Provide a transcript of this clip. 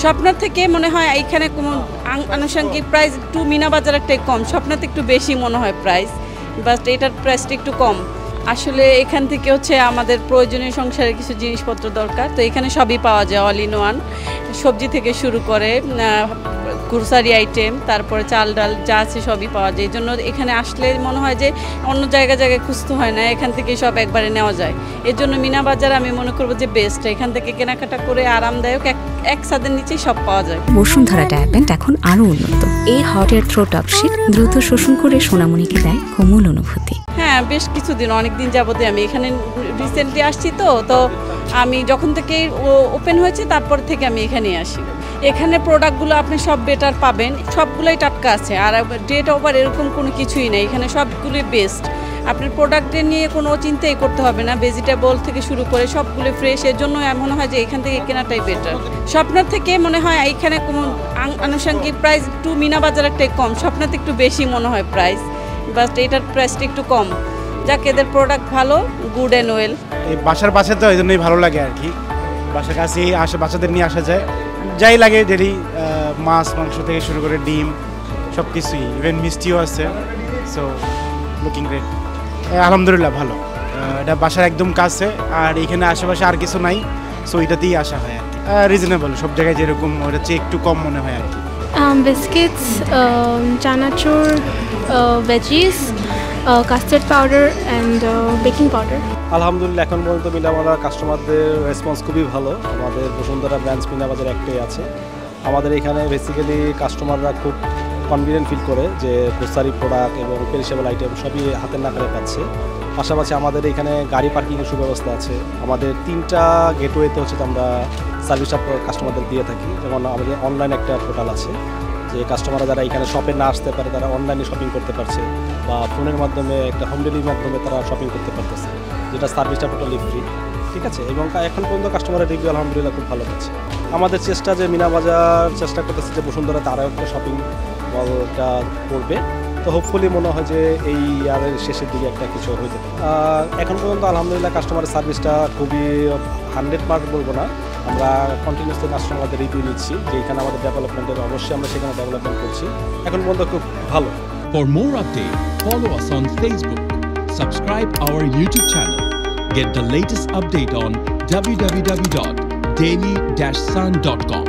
স্বপ্নার থেকে মনে হয় এইখানে কোনো আনুষঙ্গিক প্রাইস একটু মিনা বাজারেরটাই কম, স্বপ্নাতে একটু বেশি মনে হয় প্রাইস, বাট এটার প্রাইসটা একটু কম। আসলে এখান থেকে হচ্ছে আমাদের প্রয়োজনীয় সংসারের কিছু জিনিসপত্র দরকার, তো এখানে সবই পাওয়া যায়, অল ইন ওয়ান, সবজি থেকে শুরু করে গ্রোসারি আইটেম, তারপরে চাল ডাল যা আছে সবই পাওয়া যায়। এই জন্য এখানে আসলে মনে হয় যে অন্য জায়গায় খুঁজতে হয় না, এখান থেকে সব একবারে নেওয়া যায়। এর জন্য মিনা বাজার আমি মনে করবো যে বেস্ট, এখান থেকে কেনাকাটা করে আরামদায়ক এক ছাদের নিচেই সব পাওয়া যায়। বসুন্ধরা ডায়াপেন্ট এখন আরও উন্নত। এই hot air through top sheet দ্রুত শোষণ করে সোনামণিকে দেয় কোমল অনুভূতি। হ্যাঁ, বেশ কিছুদিন, অনেকদিন যাবতে আমি এখানে রিসেন্টলি আসছি, তো আমি যখন থেকে ওপেন হয়েছে তারপর থেকে আমি এখানে আসি। এখানে প্রোডাক্টগুলো আপনি সব বেটার পাবেন, সবগুলোই টাটকা আছে, আর ডেট ওভার এরকম কোনো কিছুই নেই, এখানে সবগুলোই বেস্ট। আপনার প্রোডাক্টের নিয়ে কোনো চিন্তাই করতে হবে না, ভেজিটেবল থেকে শুরু করে সবগুলো ফ্রেশ। এর জন্য মনে হয় যে এখান থেকে কেনাটাই বেটার। স্বপ্নার থেকে মনে হয় এইখানে কোনো আনুষঙ্গিক প্রাইস একটু মিনা বাজারেরটাই কম, স্বপ্নাতে একটু বেশি মনে হয় প্রাইস, বাট এটার প্রাইসটা একটু কম। যাকে এদের প্রোডাক্ট ভালো, গুড অ্যান্ড ওয়েল। এই বাসার পাশে তো এই জন্যই ভালো লাগে আর কি, বাসার কাছেই বাচ্চাদের নিয়ে আসা যায়, যাই লাগে ডেলি, মাছ মাংস থেকে শুরু করে ডিম সব কিছুই, ইভেন মিষ্টিও আছে। সো লুকিং গ্রেট, আলহামদুলিল্লাহ ভালো। এটা বাসার একদম কাছে, আর এখানে আশেপাশে আর কিছু নাই, সো এটাতেই আসা হয় আর কি। রিজনেবল, সব জায়গায় যেরকম, ওটা চেয়ে একটু কম মনে হয় আর কি। Biscuits, chanachur, veggies, custard powder and baking powder. আলহামদুলিল্লাহ এখন পর্যন্ত মিনাবাজার কাস্টমারদের রেসপন্স খুবই ভালো। আমাদের বসুন্ধরা ব্রাঞ্চ মিনাবাজার একটাই আছে। আমাদের এখানে বেসিক্যালি কাস্টমাররা খুব কনফিডেন্ট ফিল করে যে গ্রোসারি প্রোডাক্ট এবং পেরিশেবল আইটেম সবই হাতের নাগালে পাচ্ছে। পাশাপাশি আমাদের এখানে গাড়ি পার্কিংয়ের সুব্যবস্থা আছে। আমাদের 3টা গেটওয়েতে হচ্ছে আমরা সার্ভিস কাস্টমারদের দিয়ে থাকি। যেমন আমাদের অনলাইন একটা পোর্টাল আছে, যে কাস্টমাররা যারা এখানে শপে না আসতে পারে তারা অনলাইনে শপিং করতে পারছে, বা ফোনের মাধ্যমে একটা হোম ডেলিভারির মাধ্যমে তারা শপিং করতে পারতেছে, যেটা সার্ভিসটা টোটালি ফ্রি। ঠিক আছে, এবং এখন পর্যন্ত কাস্টমারের রিভিউ আলহামদুলিল্লাহ খুব ভালো পাচ্ছে। আমাদের চেষ্টা যে মিনা বাজার চেষ্টা করতেছে যে বসুন্ধরাতে আরও একটা শপিং মলটা করবে, তো হোপফুলি মনে হয় যে এই ইয়ারের শেষের দিকে একটা কিছু হয়ে যাবে। এখন পর্যন্ত আলহামদুলিল্লাহ কাস্টমারের সার্ভিসটা খুবই 100% বলবো না, আমরা কন্টিনিউসলি কাস্টমারদের রিভিউ নিচ্ছি যে এখানে আমাদের ডেভেলপমেন্টের, অবশ্যই আমরা সেখানে ডেভেলপমেন্ট করছি, এখন পর্যন্ত খুব ভালো। For more updates, follow us on Facebook, subscribe our YouTube channel, get the latest update on www.daily-sun.com.